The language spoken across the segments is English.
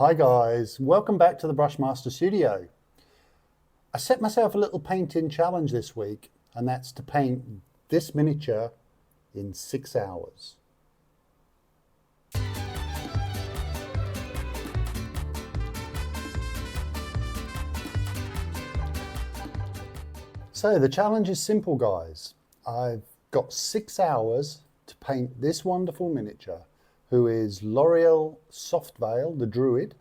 Hi guys, welcome back to the Brushmaster studio. I set myself a little painting challenge this week, and that's to paint this miniature in 6 hours. So the challenge is simple guys. I've got 6 hours to paint this wonderful miniature, who is Loreil Softvale, the Druid,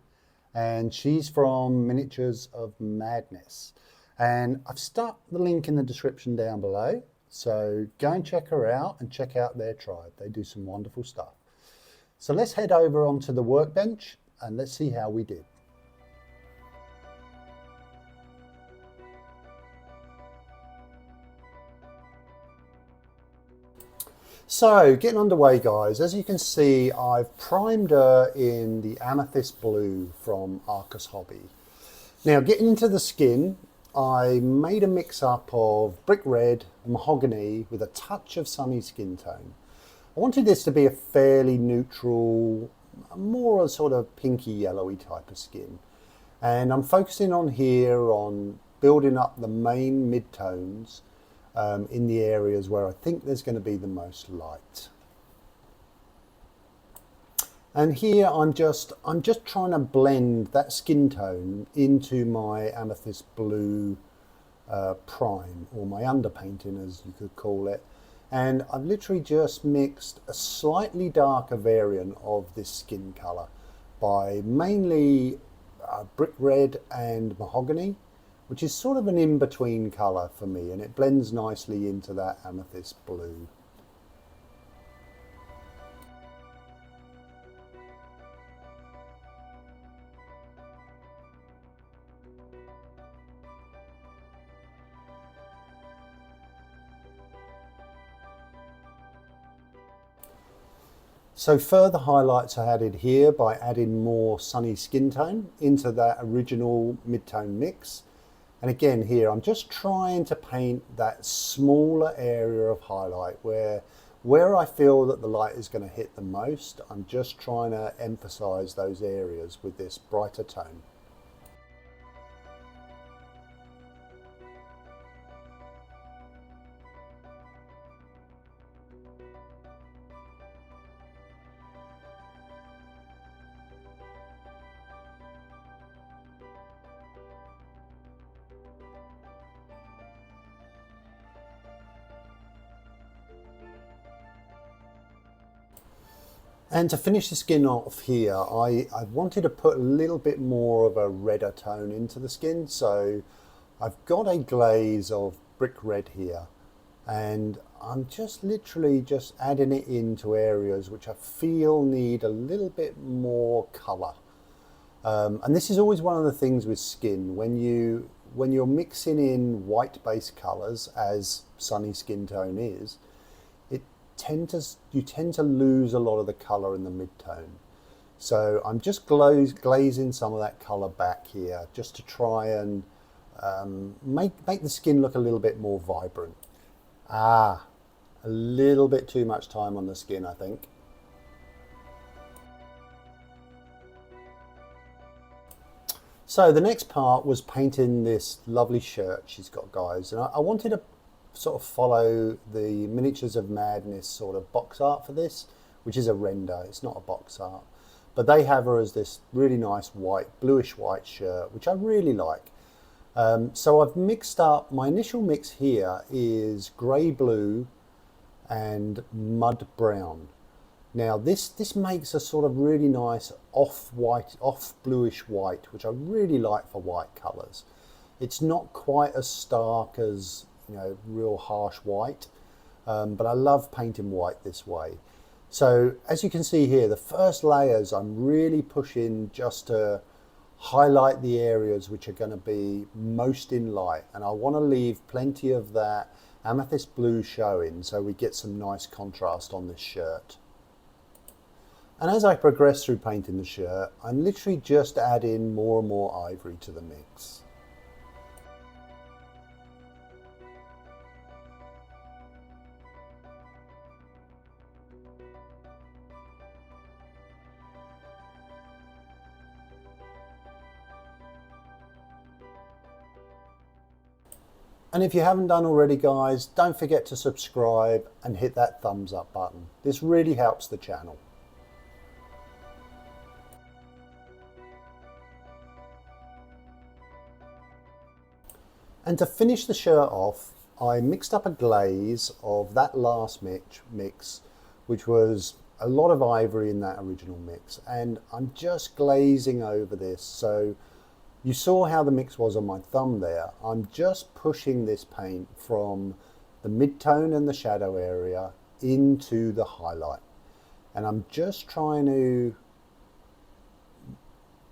and she's from Miniatures of Madness. And I've stuck the link in the description down below, so go and check her out and check out their tribe. They do some wonderful stuff. So let's head over onto the workbench and let's see how we did. So getting underway guys, as you can see I've primed her in the amethyst blue from Arcus Hobby. Now getting into the skin, I made a mix up of brick red and mahogany with a touch of sunny skin tone. I wanted this to be a fairly neutral, more a sort of pinky yellowy type of skin. And I'm focusing on here on building up the main mid-tones in the areas where I think there's going to be the most light. And here I'm just trying to blend that skin tone into my amethyst blue prime, or my underpainting as you could call it. And I've literally just mixed a slightly darker variant of this skin colour by mainly brick red and mahogany, which is sort of an in-between colour for me, and it blends nicely into that amethyst blue. So further highlights are added here by adding more sunny skin tone into that original mid-tone mix. And again here, I'm just trying to paint that smaller area of highlight where I feel that the light is going to hit the most. I'm just trying to emphasize those areas with this brighter tone. And to finish the skin off here, I wanted to put a little bit more of a redder tone into the skin. So I've got a glaze of brick red here, and I'm just literally just adding it into areas which I feel need a little bit more colour. And this is always one of the things with skin, when you're mixing in white based colours, as sunny skin tone is, you tend to lose a lot of the colour in the mid-tone. So I'm just glazing some of that colour back here, just to try and make the skin look a little bit more vibrant. A little bit too much time on the skin, I think. So the next part was painting this lovely shirt she's got, guys, and I wanted to sort of follow the Miniatures of Madness sort of box art for this, which is a render, it's not a box art. But they have her as this really nice white, bluish white shirt, which I really like. So I've mixed up, my initial mix here is grey blue and mud brown. Now this makes a sort of really nice off-white, off-bluish white, which I really like for white colours. It's not quite as stark as, you know, real harsh white, but I love painting white this way. So as you can see here, the first layers I'm really pushing just to highlight the areas which are going to be most in light, and I want to leave plenty of that amethyst blue showing so we get some nice contrast on this shirt. And as I progress through painting the shirt, I'm literally just adding more and more ivory to the mix. And if you haven't done already, guys, don't forget to subscribe and hit that thumbs up button. This really helps the channel. And to finish the shirt off, I mixed up a glaze of that last mix, which was a lot of ivory in that original mix. And I'm just glazing over this. So you saw how the mix was on my thumb there. I'm just pushing this paint from the mid-tone and the shadow area into the highlight. And I'm just trying to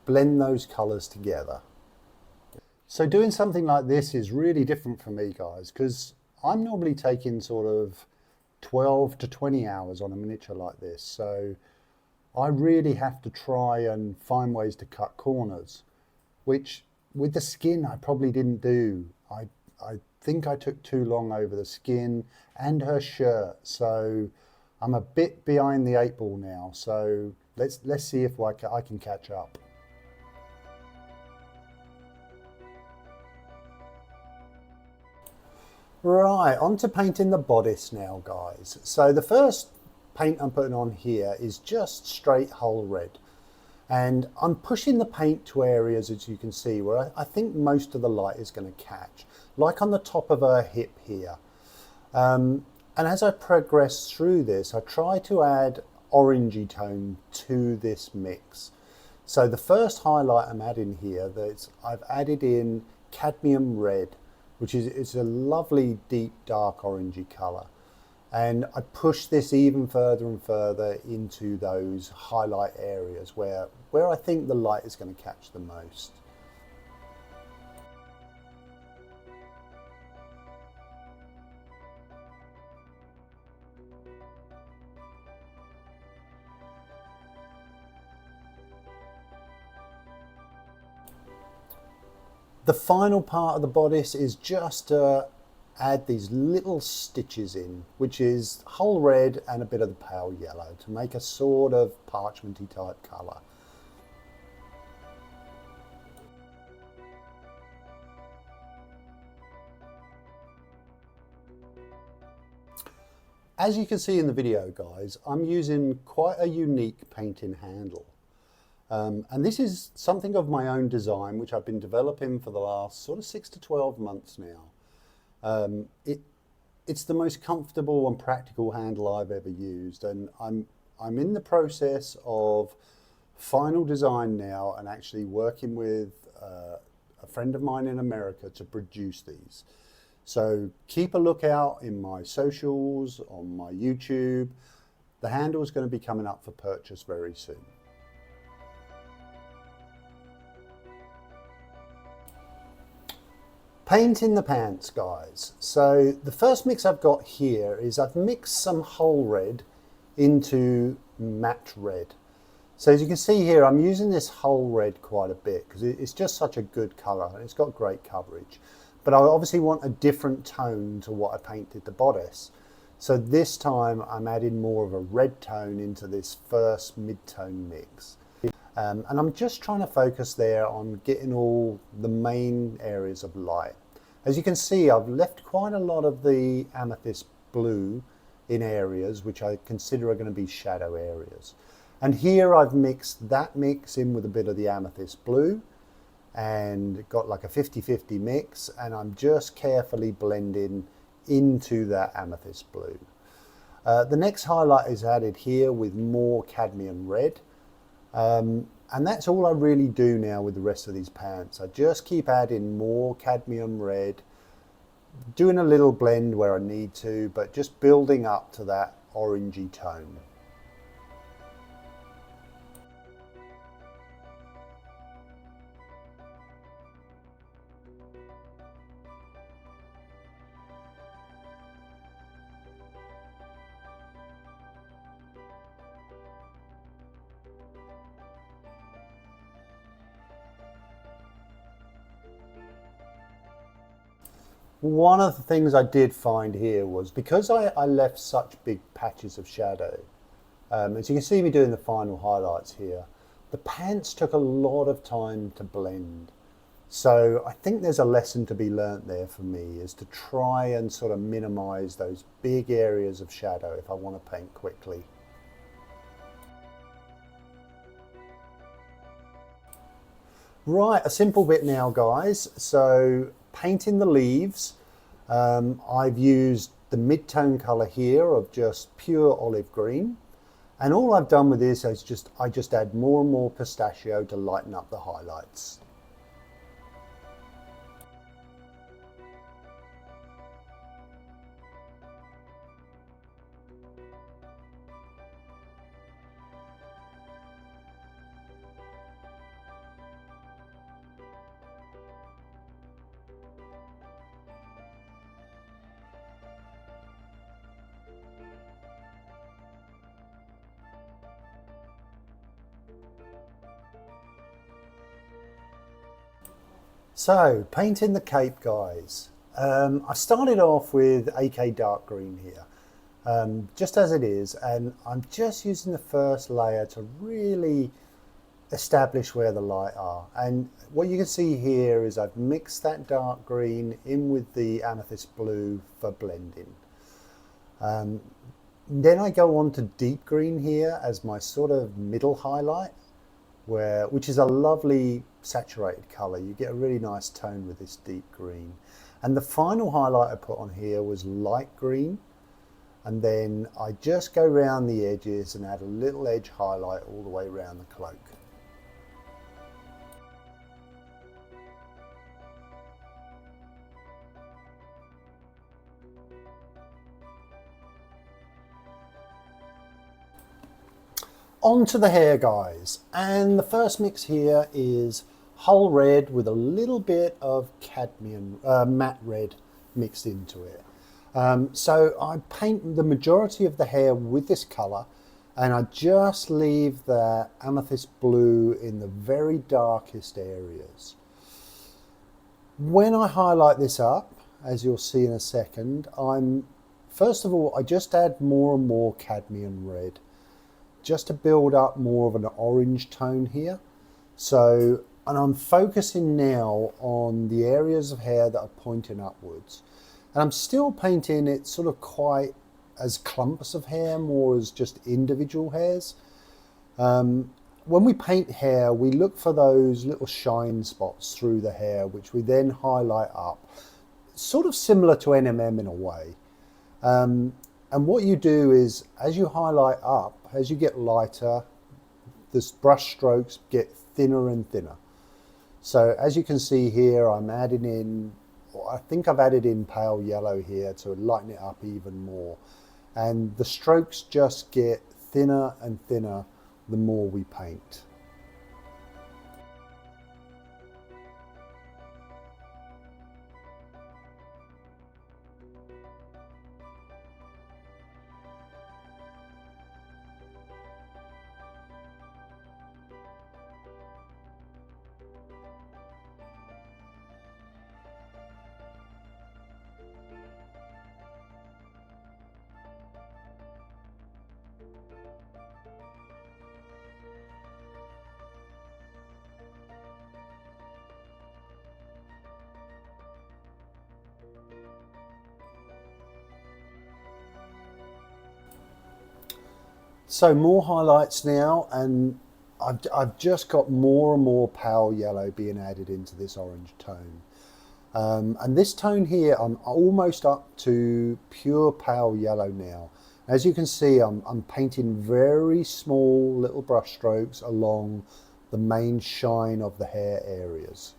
blend those colors together. So doing something like this is really different for me, guys, because I'm normally taking sort of 12 to 20 hours on a miniature like this. So I really have to try and find ways to cut corners, which with the skin I probably didn't do. I think I took too long over the skin and her shirt. So I'm a bit behind the 8 ball now. So let's see if I can catch up. Right, on to painting the bodice now, guys. So the first paint I'm putting on here is just straight hull red. And I'm pushing the paint to areas, as you can see, where I think most of the light is going to catch, like on the top of her hip here. And as I progress through this, I try to add orangey tone to this mix. So the first highlight I'm adding here, I've added in cadmium red, which is a lovely deep dark orangey colour. And I push this even further and further into those highlight areas where I think the light is going to catch the most. The final part of the bodice is just to add these little stitches in, which is whole red and a bit of the pale yellow to make a sort of parchmenty type colour. As you can see in the video, guys, I'm using quite a unique painting handle. And this is something of my own design, which I've been developing for the last sort of 6 to 12 months now. It's the most comfortable and practical handle I've ever used, and I'm in the process of final design now and actually working with a friend of mine in America to produce these. So keep a lookout in my socials, on my YouTube. The handle is going to be coming up for purchase very soon. Painting the pants, guys. So the first mix I've got here is I've mixed some whole red into matte red. So as you can see here, I'm using this whole red quite a bit because it's just such a good colour and it's got great coverage. But I obviously want a different tone to what I painted the bodice. So this time I'm adding more of a red tone into this first mid-tone mix. And I'm just trying to focus there on getting all the main areas of light. As you can see, I've left quite a lot of the amethyst blue in areas which I consider are going to be shadow areas. And here I've mixed that mix in with a bit of the amethyst blue and got like a 50-50 mix, and I'm just carefully blending into that amethyst blue. The next highlight is added here with more cadmium red. And that's all I really do now with the rest of these pants. I just keep adding more cadmium red, doing a little blend where I need to, but just building up to that orangey tone. One of the things I did find here was because I left such big patches of shadow, as you can see me doing the final highlights here, the pants took a lot of time to blend. So I think there's a lesson to be learnt there for me, is to try and sort of minimize those big areas of shadow if I want to paint quickly. Right, a simple bit now, guys. So painting the leaves, I've used the mid-tone color here of just pure olive green. And all I've done with this is I just add more and more pistachio to lighten up the highlights. So, painting the cape, guys. I started off with AK dark green here, just as it is, and I'm just using the first layer to really establish where the light are. And what you can see here is I've mixed that dark green in with the amethyst blue for blending. Then I go on to deep green here as my sort of middle highlight, which is a lovely saturated color. You get a really nice tone with this deep green. And the final highlight I put on here was light green. And then I just go around the edges and add a little edge highlight all the way around the cloak. On to the hair, guys, and the first mix here is whole red with a little bit of cadmium, matte red mixed into it. So I paint the majority of the hair with this colour, and I just leave that amethyst blue in the very darkest areas. When I highlight this up, as you'll see in a second, first of all, I just add more and more cadmium red, just to build up more of an orange tone here. So, and I'm focusing now on the areas of hair that are pointing upwards. And I'm still painting it sort of quite as clumps of hair, more as just individual hairs. When we paint hair, we look for those little shine spots through the hair, which we then highlight up, sort of similar to NMM in a way. And what you do is, as you highlight up, as you get lighter, the brush strokes get thinner and thinner. So as you can see here, I'm adding in, I think I've added in pale yellow here to lighten it up even more. And the strokes just get thinner and thinner the more we paint. So more highlights now, and I've just got more and more pale yellow being added into this orange tone. And this tone here, I'm almost up to pure pale yellow now. As you can see, I'm painting very small little brush strokes along the main shine of the hair areas.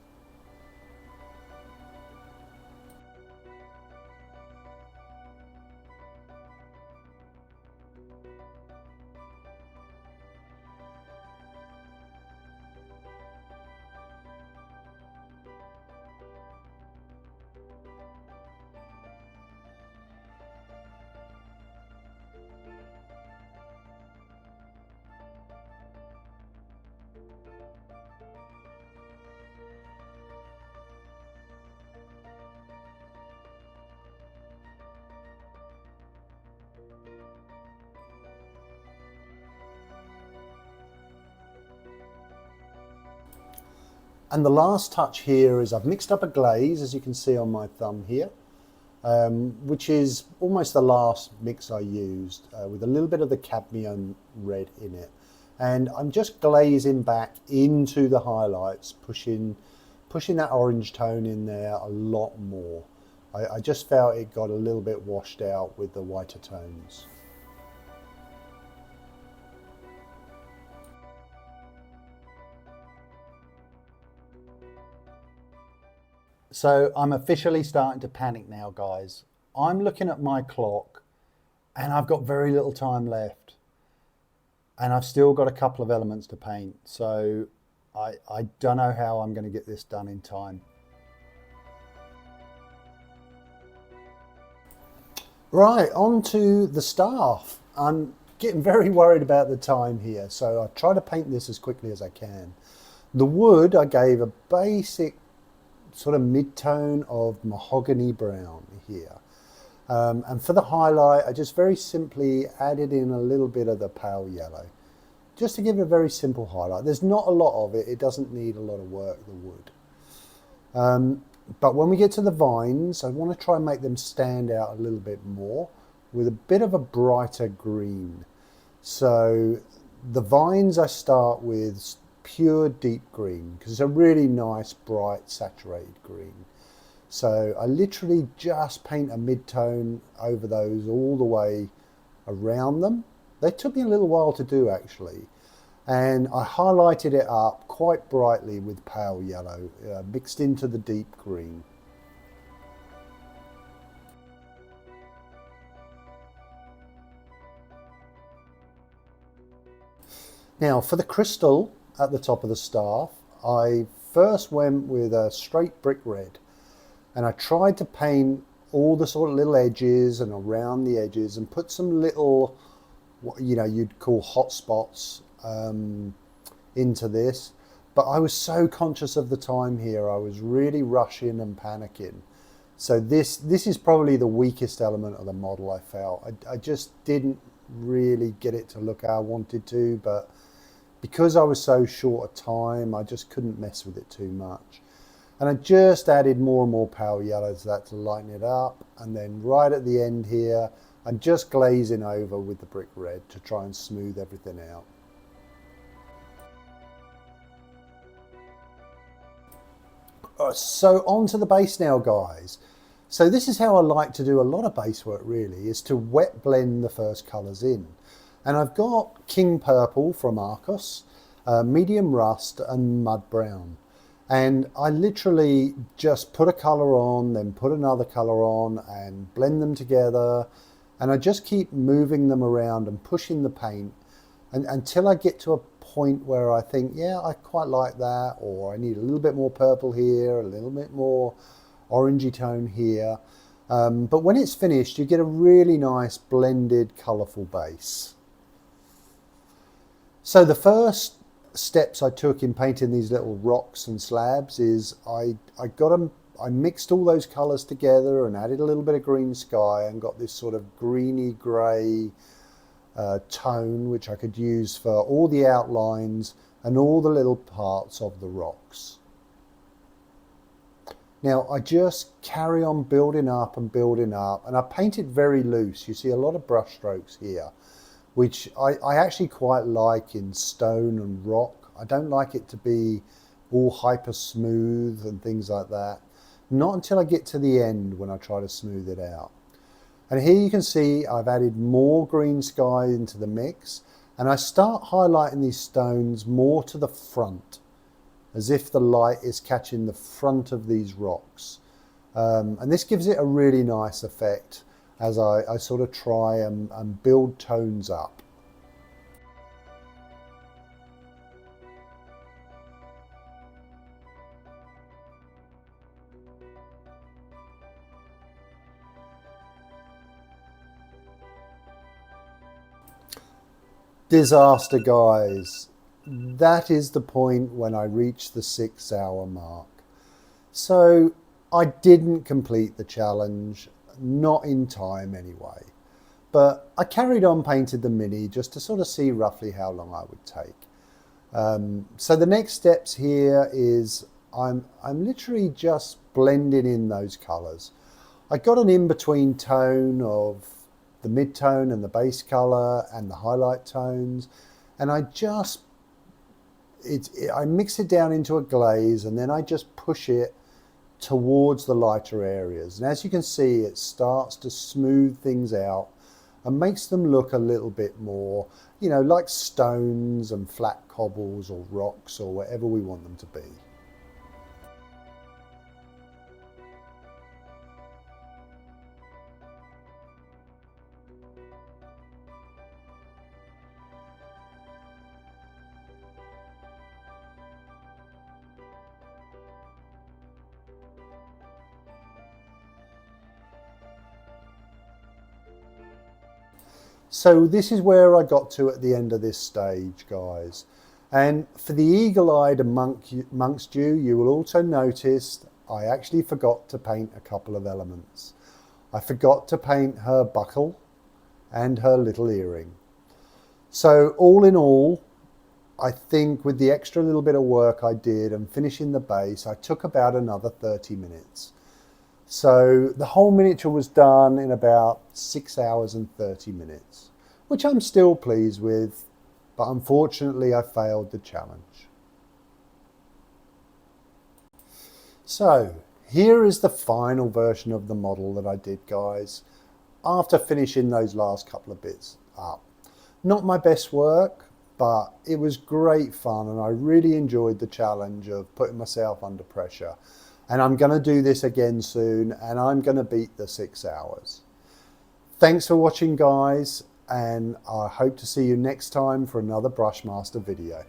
And the last touch here is I've mixed up a glaze, as you can see on my thumb here, which is almost the last mix I used, with a little bit of the cadmium red in it. And I'm just glazing back into the highlights, pushing that orange tone in there a lot more. I just felt it got a little bit washed out with the whiter tones. So I'm officially starting to panic now, guys. I'm looking at my clock and I've got very little time left. And I've still got a couple of elements to paint. So I don't know how I'm going to get this done in time. Right, on to the staff. I'm getting very worried about the time here, so I try to paint this as quickly as I can. The wood, I gave a basic sort of mid-tone of mahogany brown here. And for the highlight, I just very simply added in a little bit of the pale yellow, just to give it a very simple highlight. There's not a lot of it. It doesn't need a lot of work, the wood. But when we get to the vines, I want to try and make them stand out a little bit more with a bit of a brighter green. So the vines I start with pure deep green because it's a really nice, bright, saturated green. So I literally just paint a mid-tone over those all the way around them. They took me a little while to do actually. And I highlighted it up quite brightly with pale yellow, mixed into the deep green. Now for the crystal at the top of the staff, I first went with a straight brick red, and I tried to paint all the sort of little edges and around the edges and put some little, what you'd call hot spots into this. But I was so conscious of the time here, I was really rushing and panicking. So this is probably the weakest element of the model, I felt. I just didn't really get it to look how I wanted to, but because I was so short of time, I just couldn't mess with it too much. And I just added more and more pale yellow to that to lighten it up. And then right at the end here, I'm just glazing over with the brick red to try and smooth everything out. So on to the base now, guys. So this is how I like to do a lot of base work really, is to wet blend the first colours in. And I've got King Purple from Arcos, Medium Rust and Mud Brown. And I literally just put a colour on, then put another colour on and blend them together. And I just keep moving them around and pushing the paint until I get to a point where I think, yeah, I quite like that, or I need a little bit more purple here, a little bit more orangey tone here. But when it's finished, you get a really nice blended, colourful base. So the first steps I took in painting these little rocks and slabs is I mixed all those colours together and added a little bit of green sky and got this sort of greeny grey tone which I could use for all the outlines and all the little parts of the rocks. Now I just carry on building up and I painted very loose. You see a lot of brush strokes here, which I actually quite like in stone and rock. I don't like it to be all hyper smooth and things like that. Not until I get to the end when I try to smooth it out. And here you can see I've added more green sky into the mix, and I start highlighting these stones more to the front, as if the light is catching the front of these rocks. And this gives it a really nice effect as I sort of try and build tones up. Disaster, guys. That is the point when I reached the 6-hour mark. So I didn't complete the challenge, not in time anyway. But I carried on painted the mini just to sort of see roughly how long I would take. So the next steps here is I'm literally just blending in those colours. I got an in-between tone of the mid-tone and the base colour and the highlight tones, and I mix it down into a glaze, and then I just push it towards the lighter areas. And as you can see, it starts to smooth things out and makes them look a little bit more, you know, like stones and flat cobbles or rocks or whatever we want them to be. So this is where I got to at the end of this stage, guys. And for the eagle-eyed amongst you, you will also notice I actually forgot to paint a couple of elements. I forgot to paint her buckle and her little earring. So all in all, I think with the extra little bit of work I did and finishing the base, I took about another 30 minutes. So the whole miniature was done in about 6 hours and 30 minutes, which I'm still pleased with, but unfortunately I failed the challenge. So here is the final version of the model that I did, guys, after finishing those last couple of bits up. Not my best work, but it was great fun, and I really enjoyed the challenge of putting myself under pressure. And I'm going to do this again soon, and I'm going to beat the 6 hours. Thanks for watching, guys, and I hope to see you next time for another Brushmaster video.